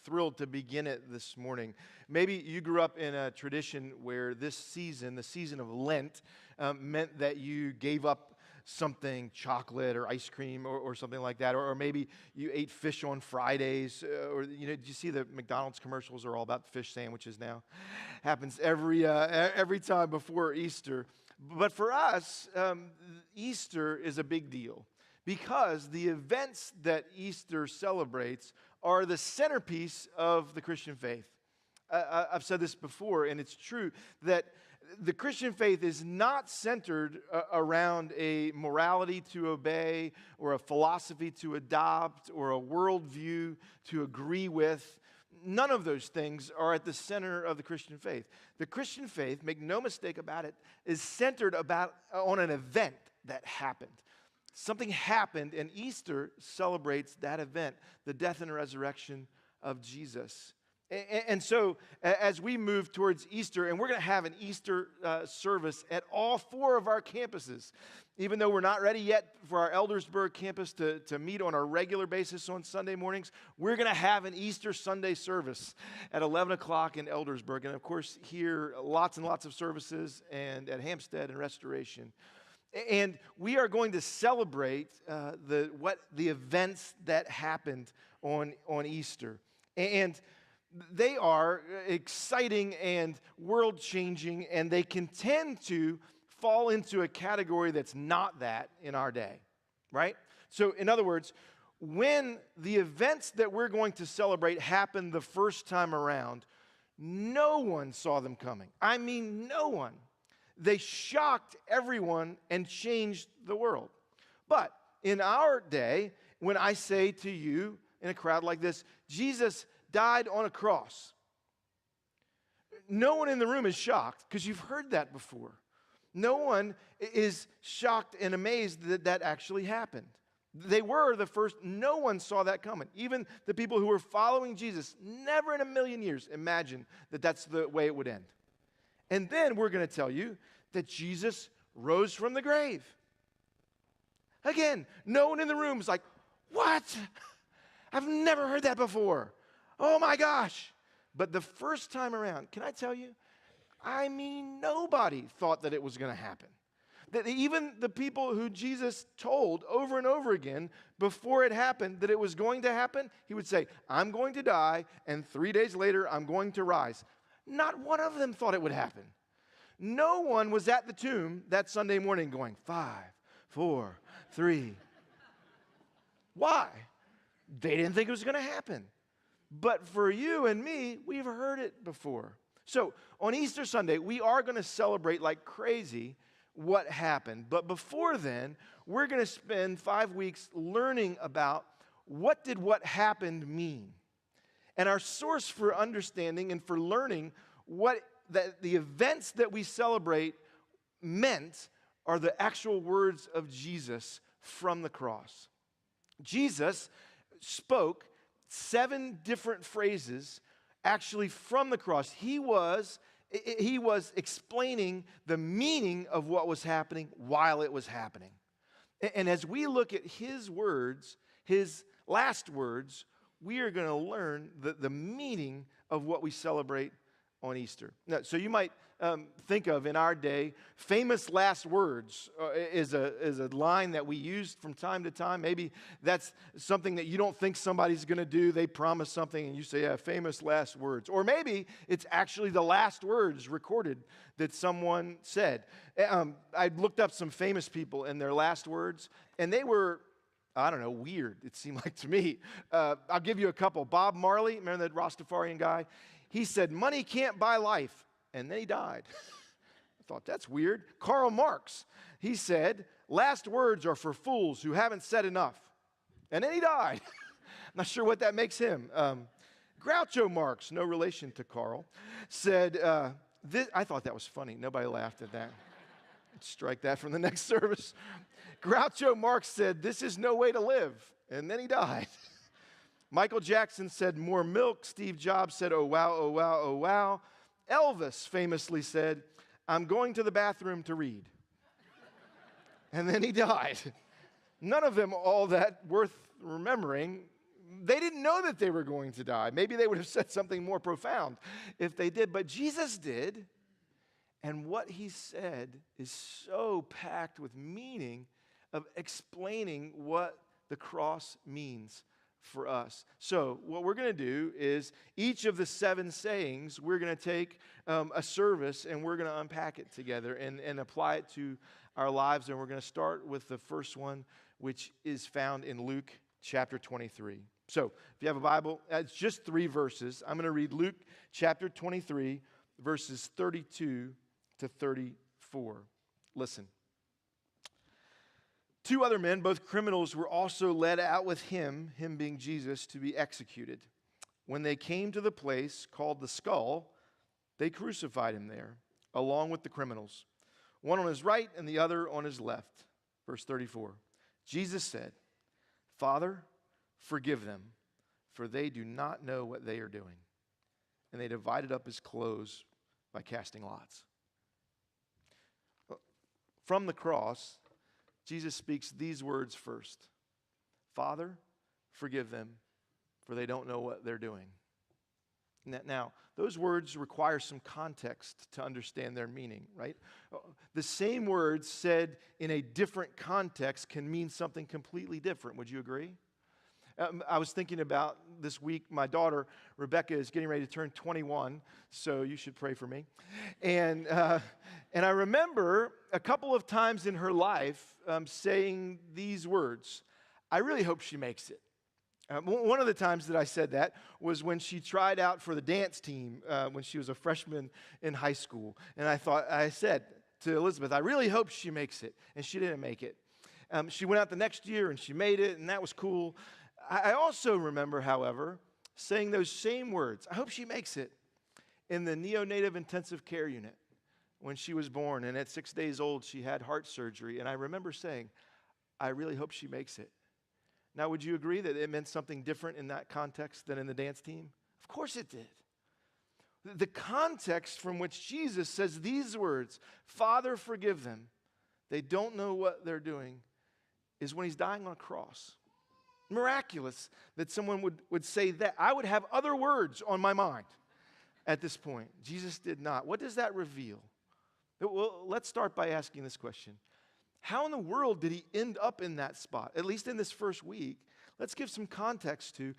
thrilled to begin it this morning. Maybe you grew up in a tradition where this season, the season of Lent, meant that you gave up something, chocolate or ice cream or something like that, or maybe you ate fish on Fridays, or did you see the McDonald's commercials are all about fish sandwiches now? Happens every time before Easter. But for us, Easter is a big deal because the events that Easter celebrates are the centerpiece of the Christian faith. I've said this before, and it's true, that the Christian faith is not centered around a morality to obey or a philosophy to adopt or a worldview to agree with. None of those things are at the center of the Christian faith. The Christian faith, make no mistake about it, is centered on an event that happened. Something happened, and Easter celebrates that event, the death and resurrection of Jesus. And so, as we move towards Easter, and we're going to have an Easter service at all 4 of our campuses, even though we're not ready yet for our Eldersburg campus to meet on a regular basis on Sunday mornings, we're going to have an Easter Sunday service at 11 o'clock in Eldersburg. And of course, here, lots and lots of services, and at Hampstead and Restoration. And we are going to celebrate the events that happened on Easter. And they are exciting and world-changing, and they can tend to fall into a category that's not that in our day, right? So, in other words, when the events that we're going to celebrate happened the first time around, no one saw them coming. I mean, no one. They shocked everyone and changed the world. But in our day, when I say to you in a crowd like this, Jesus died on a cross, no one in the room is shocked because you've heard that before. No one is shocked and amazed that that actually happened. They were the first. No one saw that coming. Even the people who were following Jesus never in a million years imagined that that's the way it would end. And then we're going to tell you that Jesus rose from the grave. Again, no one in the room is like, what? I've never heard that before. Oh my gosh. But the first time around, can I tell you, I mean, nobody thought that it was going to happen. That even the people who Jesus told over and over again before it happened that it was going to happen, he would say, I'm going to die, and 3 days later, I'm going to rise. Not one of them thought it would happen. No one was at the tomb that Sunday morning going, 5, 4, 3. Why? They didn't think it was going to happen. But for you and me, we've heard it before. So on Easter Sunday, we are going to celebrate like crazy what happened. But before then, we're going to spend 5 weeks learning about what did what happened mean. And our source for understanding and for learning what the events that we celebrate meant are the actual words of Jesus from the cross. Jesus spoke 7 different phrases actually from the cross. He was explaining the meaning of what was happening while it was happening. And as we look at his words, his last words, we are going to learn the meaning of what we celebrate on Easter. Now, so you might think of, in our day, famous last words is a line that we use from time to time. Maybe that's something that you don't think somebody's going to do. They promise something and you say, yeah, famous last words. Or maybe it's actually the last words recorded that someone said. I looked up some famous people and their last words, and they were, I don't know, weird, it seemed like to me. I'll give you a couple. Bob Marley, remember that Rastafarian guy? He said, money can't buy life, and then he died. I thought, that's weird. Karl Marx, he said, last words are for fools who haven't said enough, and then he died. I'm not sure what that makes him. Groucho Marx, no relation to Karl, said, I thought that was funny. Nobody laughed at that. Strike that from the next service. Groucho Marx said, this is no way to live, and then he died. Michael Jackson said, more milk. Steve Jobs said, oh wow, oh wow, oh wow. Elvis famously said, I'm going to the bathroom to read. And then he died. None of them all that worth remembering. they didn't know that they were going to die. Maybe they would have said something more profound if they did, but Jesus did. And what he said is so packed with meaning of explaining what the cross means for us. So what we're going to do is each of the 7 sayings, we're going to take a service and we're going to unpack it together and apply it to our lives. And we're going to start with the first one, which is found in Luke chapter 23. So if you have a Bible, it's just 3 verses. I'm going to read Luke chapter 23, verses 32 to 34. Listen. 2 other men, both criminals, were also led out with him being Jesus, to be executed. When they came to the place called the Skull, they crucified him there, along with the criminals, one on his right and the other on his left. Verse 34. Jesus said, "Father, forgive them, for they do not know what they are doing." And they divided up his clothes by casting lots. From the cross, Jesus speaks these words first. "Father, forgive them, for they don't know what they're doing." Now, those words require some context to understand their meaning, right? The same words said in a different context can mean something completely different. Would you agree? I was thinking about this week, my daughter, Rebecca, is getting ready to turn 21, so you should pray for me. And I remember a couple of times in her life saying these words, "I really hope she makes it." One of the times that I said that was when she tried out for the dance team when she was a freshman in high school. And I said to Elizabeth, "I really hope she makes it." And she didn't make it. She went out the next year and she made it, and that was cool. I also remember, however, saying those same words, "I hope she makes it," in the neonatal intensive care unit when she was born. And at 6 days old, she had heart surgery. And I remember saying, "I really hope she makes it." Now, would you agree that it meant something different in that context than in the dance team? Of course it did. The context from which Jesus says these words, "Father, forgive them, they don't know what they're doing," is when he's dying on a cross. Miraculous that someone would say that. I would have other words on my mind at this point. Jesus did not. What does that reveal? Well, let's start by asking this question. How in the world did he end up in that spot, at least in this first week? Let's give some context to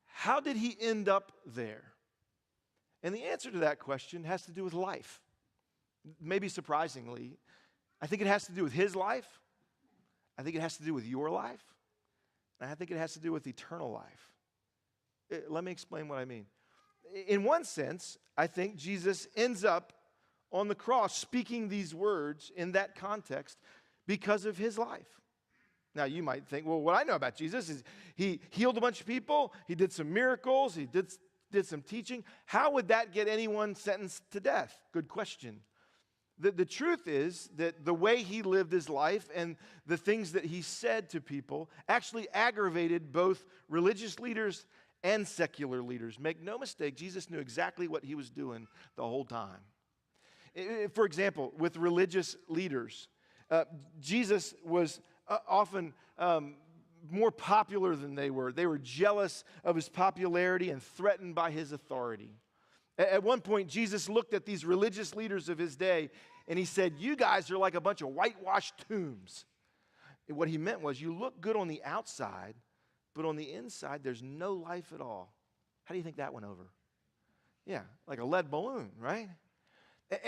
how did he end up there? And the answer to that question has to do with life. Maybe surprisingly, I think it has to do with his life. I think it has to do with your life. And I think it has to do with eternal life. Let me explain what I mean. In one sense, I think Jesus ends up on the cross speaking these words in that context because of his life. Now, you might think, well, what I know about Jesus is he healed a bunch of people, he did some miracles, he did some teaching. How would that get anyone sentenced to death? Good question. The truth is that the way he lived his life and the things that he said to people actually aggravated both religious leaders and secular leaders. Make no mistake, Jesus knew exactly what he was doing the whole time. For example, with religious leaders, Jesus was often more popular than they were. They were jealous of his popularity and threatened by his authority. At one point, Jesus looked at these religious leaders of his day and he said, "You guys are like a bunch of whitewashed tombs." And what he meant was, you look good on the outside, but on the inside, there's no life at all. How do you think that went over? Yeah, like a lead balloon, right?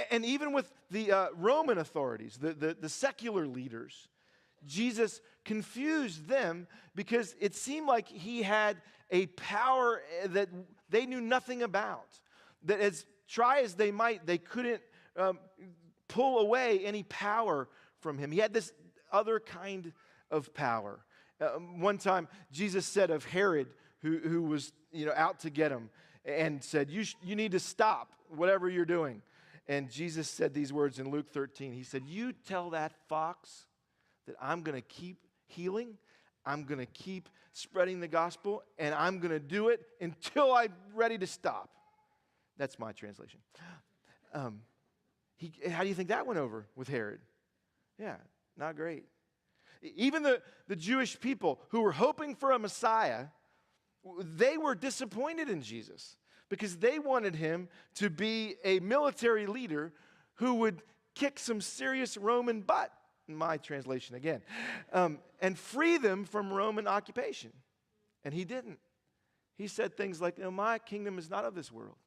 And even with the Roman authorities, the secular leaders, Jesus confused them because it seemed like he had a power that they knew nothing about. That as try as they might, they couldn't pull away any power from him. He had this other kind of power. One time, Jesus said of Herod, who was out to get him, and said, you need to stop whatever you're doing. And Jesus said these words in Luke 13. He said, "You tell that fox that I'm going to keep healing, I'm going to keep spreading the gospel, and I'm going to do it until I'm ready to stop." That's my translation. How do you think that went over with Herod? Yeah, not great. Even the Jewish people who were hoping for a Messiah they were disappointed in Jesus because they wanted him to be a military leader who would kick some serious Roman butt, in my translation again, and free them from Roman occupation. And he didn't. He said things like, my kingdom is not of this world.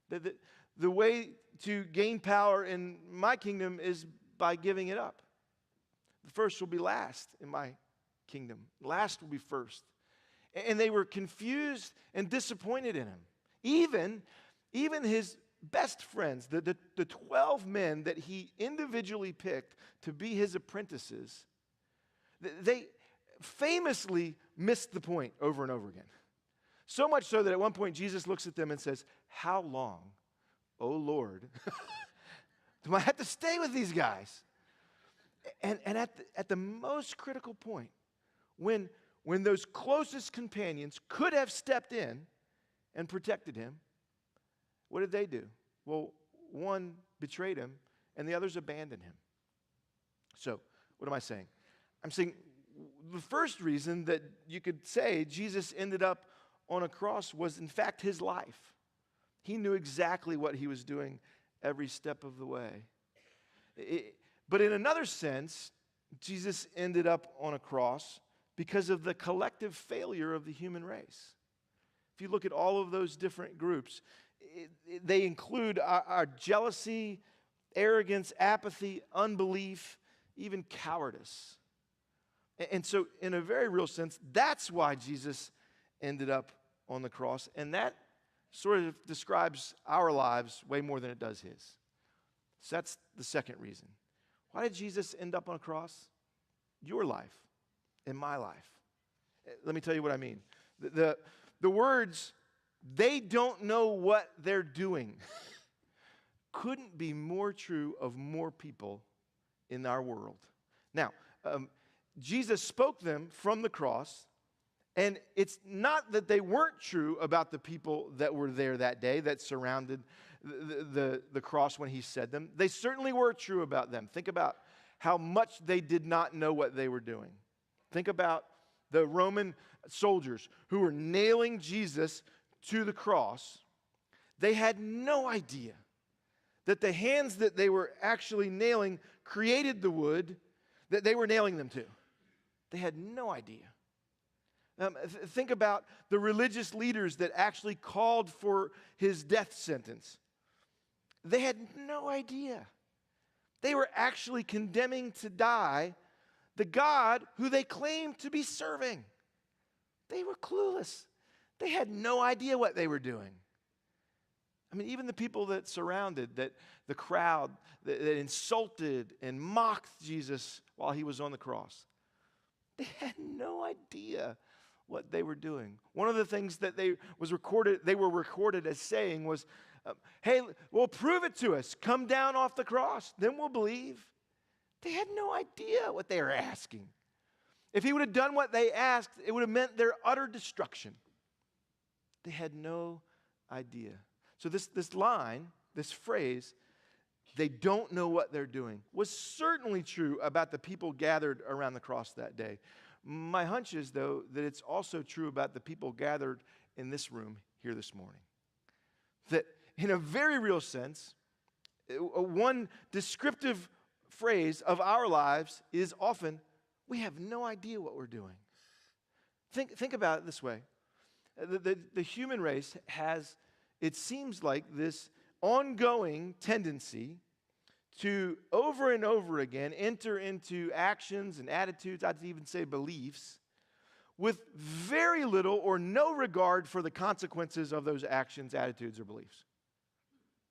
The way to gain power in my kingdom is by giving it up. The first will be last in my kingdom. Last will be first. And they were confused and disappointed in him. Even his best friends, the 12 men that he individually picked to be his apprentices, they famously missed the point over and over again. So much so that at one point Jesus looks at them and says, "How long, O Lord, do I have to stay with these guys?" And at the most critical point, when those closest companions could have stepped in and protected him, what did they do? Well, one betrayed him, and the others abandoned him. So, what am I saying? I'm saying the first reason that you could say Jesus ended up on a cross was, in fact, his life. He knew exactly what he was doing every step of the way. But in another sense, Jesus ended up on a cross because of the collective failure of the human race. If you look at all of those different groups, they include our jealousy, arrogance, apathy, unbelief, even cowardice. And so, in a very real sense, that's why Jesus ended up on the cross. And that sort of describes our lives way more than it does his. So that's the second reason. Why did Jesus end up on a cross? Your life and my life. Let me tell you what I mean. The words, "they don't know what they're doing," couldn't be more true of more people in our world. Now, Jesus spoke them from the cross, and it's not that they weren't true about the people that were there that day, that surrounded the cross when he said them. They certainly were true about them. Think about how much they did not know what they were doing. Think about the Roman soldiers who were nailing Jesus to the cross. They had no idea that the hands that they were actually nailing created the wood that they were nailing them to. They had no idea. Think about the religious leaders that actually called for his death sentence. They had no idea. They were actually condemning to die the God who they claimed to be serving. They were clueless. They had no idea what they were doing. I mean, even the people that surrounded, the crowd that insulted and mocked Jesus while he was on the cross, they had no idea what they were doing. One of the things that they were recorded as saying was, "Hey, well, prove it to us. Come down off the cross, then we'll believe." They had no idea what they were asking. If he would have done what they asked, it would have meant their utter destruction. They had no idea. So this line, this phrase, "they don't know what they're doing," was certainly true about the people gathered around the cross that day. My hunch is, though, that it's also true about the people gathered in this room here this morning. That in a very real sense, one descriptive phrase of our lives is often, we have no idea what we're doing. Think about it this way. The human race has, it seems like, this ongoing tendency to over and over again enter into actions and attitudes, I'd even say beliefs, with very little or no regard for the consequences of those actions, attitudes, or beliefs.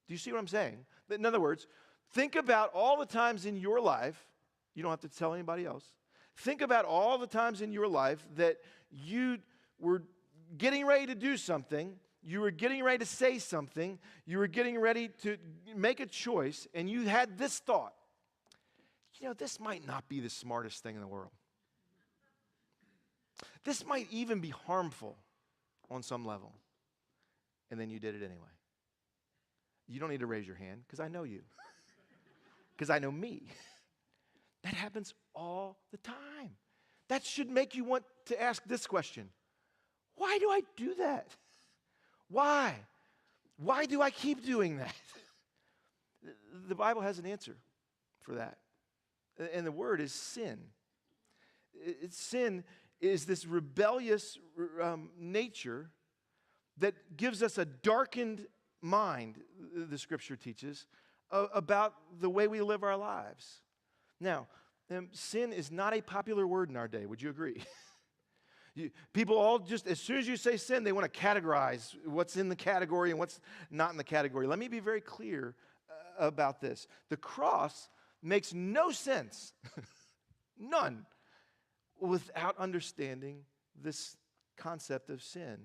Do you see what I'm saying? In other words, think about all the times in your life, you don't have to tell anybody else, think about all the times in your life that you were getting ready to do something, you were getting ready to say something, you were getting ready to make a choice, and you had this thought, this might not be the smartest thing in the world. This might even be harmful on some level. And then you did it anyway. You don't need to raise your hand, because I know you. Because I know me. That happens all the time. That should make you want to ask this question: Why do I do that? Why? Why do I keep doing that? The Bible has an answer for that. And the word is sin. Sin is this rebellious nature that gives us a darkened mind, the scripture teaches, about the way we live our lives. Now, sin is not a popular word in our day. Would you agree? People all just, as soon as you say sin, they want to categorize what's in the category and what's not in the category. Let me be very clear about this. The cross makes no sense, none, without understanding this concept of sin.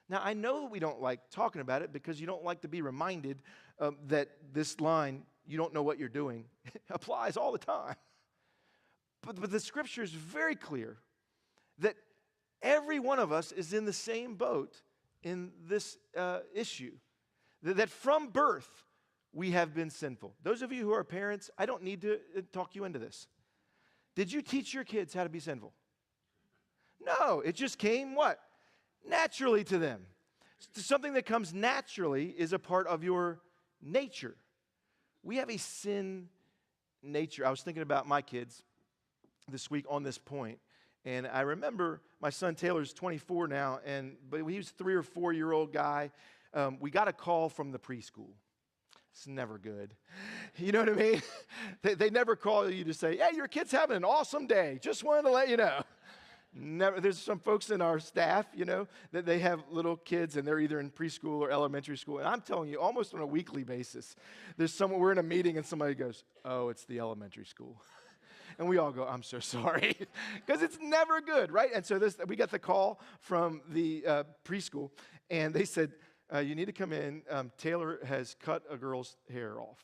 Now, I know we don't like talking about it because you don't like to be reminded that this line, you don't know what you're doing, applies all the time. But the scripture is very clear that every one of us is in the same boat in this issue. That from birth, we have been sinful. Those of you who are parents, I don't need to talk you into this. Did you teach your kids how to be sinful? No, it just came what? Naturally to them. Something that comes naturally is a part of your nature. We have a sin nature. I was thinking about my kids this week on this point, and I remember my son Taylor's 24 now, but he was a 3 or 4 year old guy. We got a call from the preschool. It's never good. You know what I mean? They never call you to say, hey, your kid's having an awesome day. Just wanted to let you know. Never. There's some folks in our staff, that they have little kids and they're either in preschool or elementary school. And I'm telling you, almost on a weekly basis, we're in a meeting and somebody goes, oh, it's the elementary school. And we all go, I'm so sorry. Because it's never good, right? And so we got the call from the preschool, and they said, you need to come in. Taylor has cut a girl's hair off.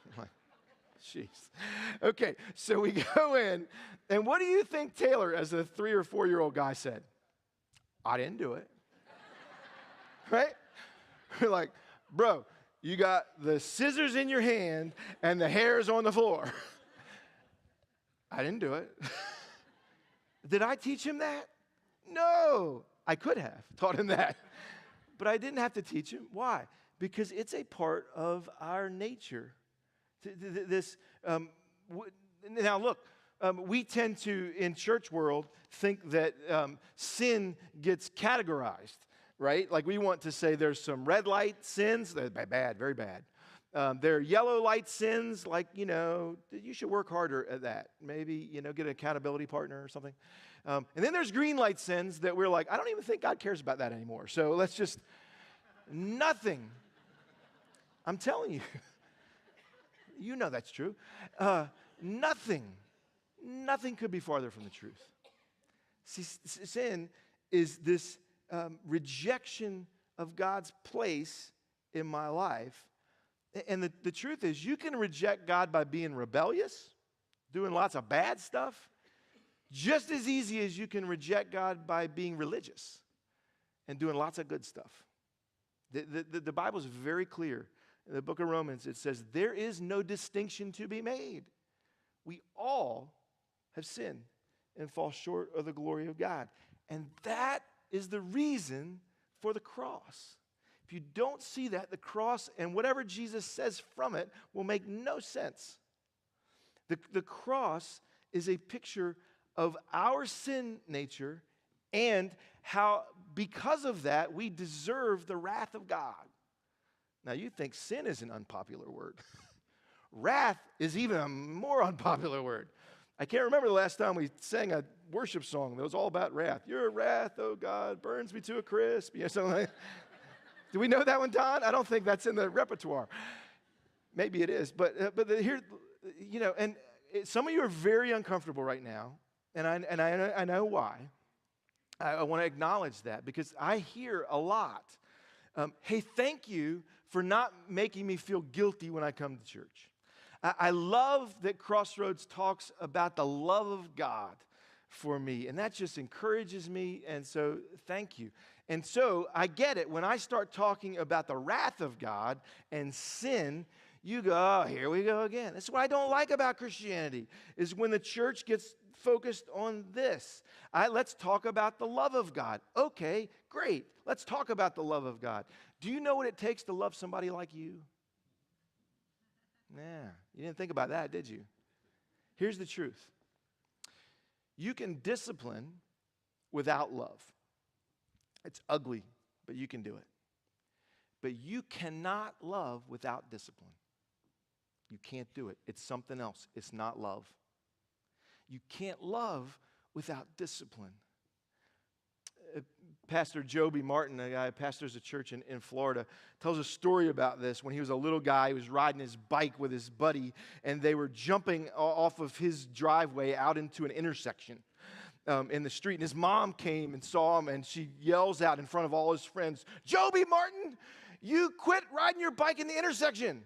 I'm like, jeez. Okay, so we go in, and what do you think Taylor, as a 3 or 4 year old guy, said? I didn't do it. Right? We're like, bro, you got the scissors in your hand and the hair's on the floor. I didn't do it. Did I teach him that? No. I could have taught him that, but I didn't have to teach him. Why? Because it's a part of our nature. Now look, we tend to, in church world, think that sin gets categorized, right? Like we want to say there's some red light sins, they're bad, very bad. There are yellow light sins, like, you should work harder at that. Maybe, get an accountability partner or something. And then there's green light sins that we're like, I don't even think God cares about that anymore. So let's just, nothing. I'm telling you. You know that's true. Nothing could be farther from the truth. See, sin is this rejection of God's place in my life. And the truth is, you can reject God by being rebellious, doing lots of bad stuff, just as easy as you can reject God by being religious and doing lots of good stuff. The Bible is very clear. In the book of Romans, it says, there is no distinction to be made. We all have sinned and fall short of the glory of God. And that is the reason for the cross. If you don't see that, the cross and whatever Jesus says from it will make no sense. The cross is a picture of our sin nature and how, because of that, we deserve the wrath of God. Now, you think sin is an unpopular word. Wrath is even a more unpopular word. I can't remember the last time we sang a worship song that was all about wrath. Your wrath, oh God, burns me to a crisp. Something like that. Do we know that one, Don? I don't think that's in the repertoire. Maybe it is. But here, and some of you are very uncomfortable right now. And I know why. I want to acknowledge that because I hear a lot. Hey, thank you for not making me feel guilty when I come to church. I love that Crossroads talks about the love of God for me, and that just encourages me, and so thank you. And so I get it. When I start talking about the wrath of God and sin, you go, oh, here we go again. That's what I don't like about Christianity, is when the church gets focused on this. Let's talk about the love of God. Okay, great. Let's talk about the love of God. Do you know what it takes to love somebody like you? Nah, you didn't think about that, did you? Here's the truth. You can discipline without love. It's ugly, but you can do it. But you cannot love without discipline. You can't do it. It's something else. It's not love. You can't love without discipline. Pastor Joby Martin, a guy who pastors a church in Florida, tells a story about this. When he was a little guy, he was riding his bike with his buddy, and they were jumping off of his driveway out into an intersection in the street. And his mom came and saw him, and she yells out in front of all his friends, "Joby Martin, you quit riding your bike in the intersection."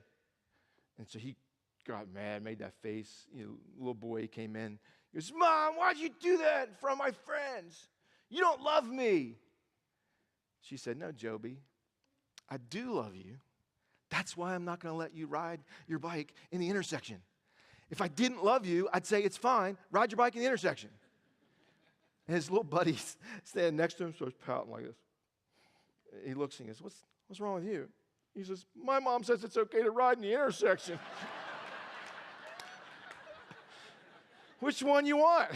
And so he got mad, made that face. Little boy came in. He goes, "Mom, why'd you do that in front of my friends? You don't love me." She said, "No, Joby, I do love you. That's why I'm not going to let you ride your bike in the intersection. If I didn't love you, I'd say, it's fine, ride your bike in the intersection." And his little buddy's standing next to him, starts pouting like this. He looks and he goes, What's wrong with you? He says, "My mom says it's okay to ride in the intersection." Which one you want?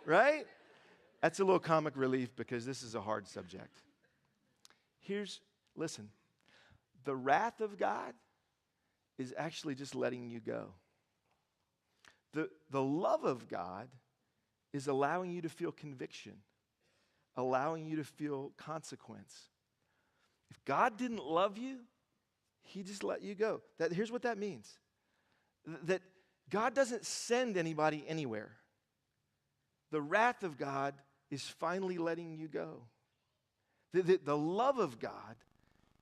Right? That's a little comic relief because this is a hard subject. Listen, the wrath of God is actually just letting you go. The love of God is allowing you to feel conviction, allowing you to feel consequence. If God didn't love you, he just let you go. Here's what that means. That God doesn't send anybody anywhere. The wrath of God is finally letting you go. The love of God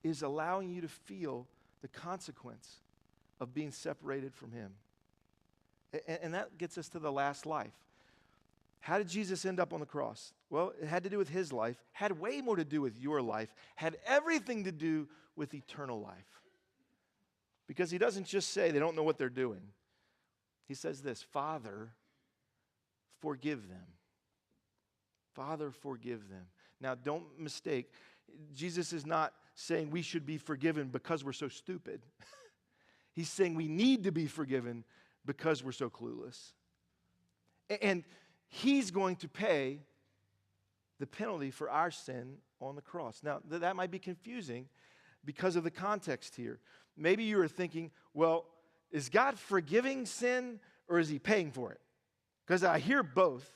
is allowing you to feel the consequence of being separated from him. And that gets us to the last life. How did Jesus end up on the cross? Well, it had to do with his life, had way more to do with your life, had everything to do with eternal life. Because he doesn't just say they don't know what they're doing. He says this, "Father, forgive them. Father, forgive them." Now, don't mistake. Jesus is not saying we should be forgiven because we're so stupid. He's saying we need to be forgiven because we're so clueless. And he's going to pay the penalty for our sin on the cross. Now, that might be confusing because of the context here. Maybe you are thinking, well, is God forgiving sin or is he paying for it? Because I hear both,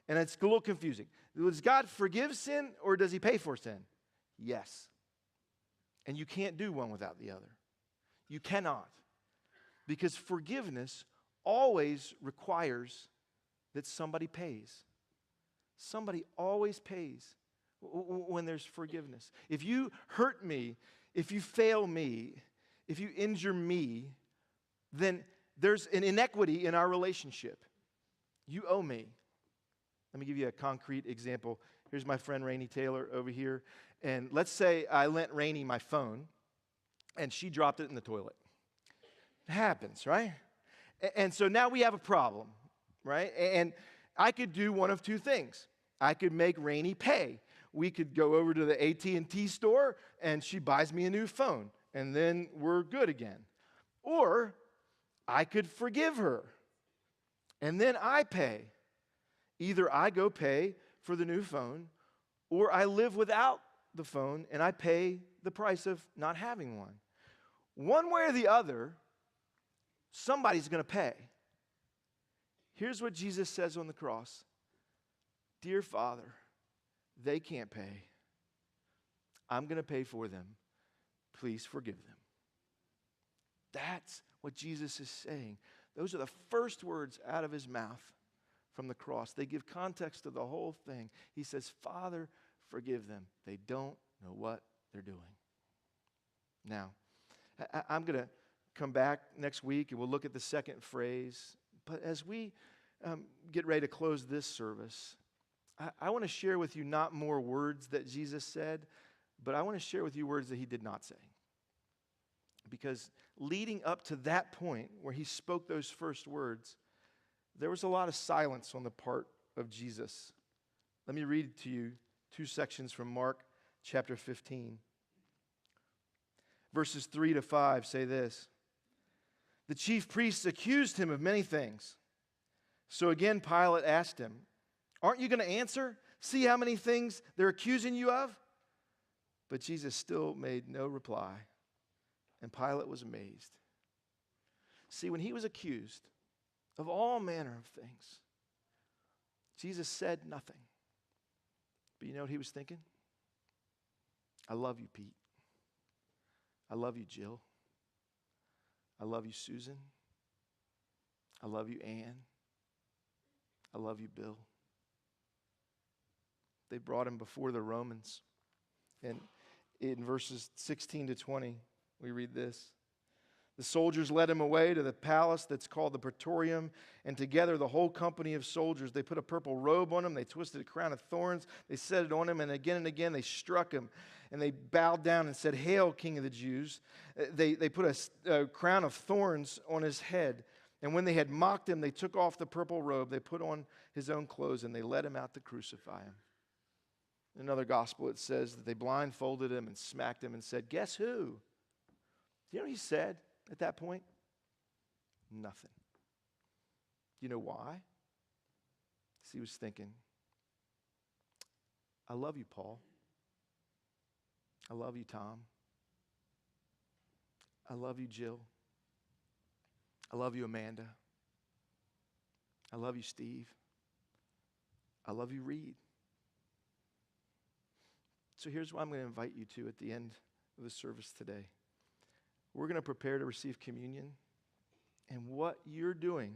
and it's a little confusing. Does God forgive sin or does he pay for sin? Yes. And you can't do one without the other. You cannot. Because forgiveness always requires that somebody pays. Somebody always pays when there's forgiveness. If you hurt me, if you fail me, if you injure me, then there's an inequity in our relationship. You owe me. Let me give you a concrete example. Here's my friend Rainey Taylor over here. And let's say I lent Rainey my phone, and she dropped it in the toilet. It happens, right? And so now we have a problem, right? And I could do one of two things. I could make Rainey pay. We could go over to the AT&T store, and she buys me a new phone, and then we're good again. Or I could forgive her, and then I pay. Either I go pay for the new phone, or I live without the phone, and I pay the price of not having one. One way or the other, somebody's going to pay. Here's what Jesus says on the cross. "Dear Father, they can't pay. I'm going to pay for them. Please forgive them." That's what Jesus is saying. Those are the first words out of his mouth from the cross. They give context to the whole thing. He says, "Father, forgive them. They don't know what they're doing." Now, I'm going to come back next week and we'll look at the second phrase. But as we get ready to close this service, I want to share with you not more words that Jesus said, but I want to share with you words that he did not say. Because leading up to that point where he spoke those first words, there was a lot of silence on the part of Jesus. Let me read to you two sections from Mark chapter 15. Verses 3 to 5 say this. The chief priests accused him of many things. So again, Pilate asked him, aren't you going to answer? See how many things they're accusing you of? But Jesus still made no reply, and Pilate was amazed. See, when he was accused of all manner of things, Jesus said nothing. But you know what he was thinking? I love you, Pete. I love you, Jill. I love you, Susan. I love you, Ann. I love you, Bill. They brought him before the Romans. And in verses 16 to 20, we read this. The soldiers led him away to the palace that's called the Praetorium, and together the whole company of soldiers, they put a purple robe on him, they twisted a crown of thorns, they set it on him, and again they struck him. And they bowed down and said, Hail, King of the Jews. They put a crown of thorns on his head. And when they had mocked him, they took off the purple robe, they put on his own clothes, and they led him out to crucify him. In another gospel, it says that they blindfolded him and smacked him and said, Guess who? Do you know what he said at that point? Nothing. Do you know why? Because he was thinking, I love you, Paul. I love you, Tom. I love you, Jill. I love you, Amanda. I love you, Steve. I love you, Reed. So here's what I'm going to invite you to at the end of the service today. We're going to prepare to receive communion. And what you're doing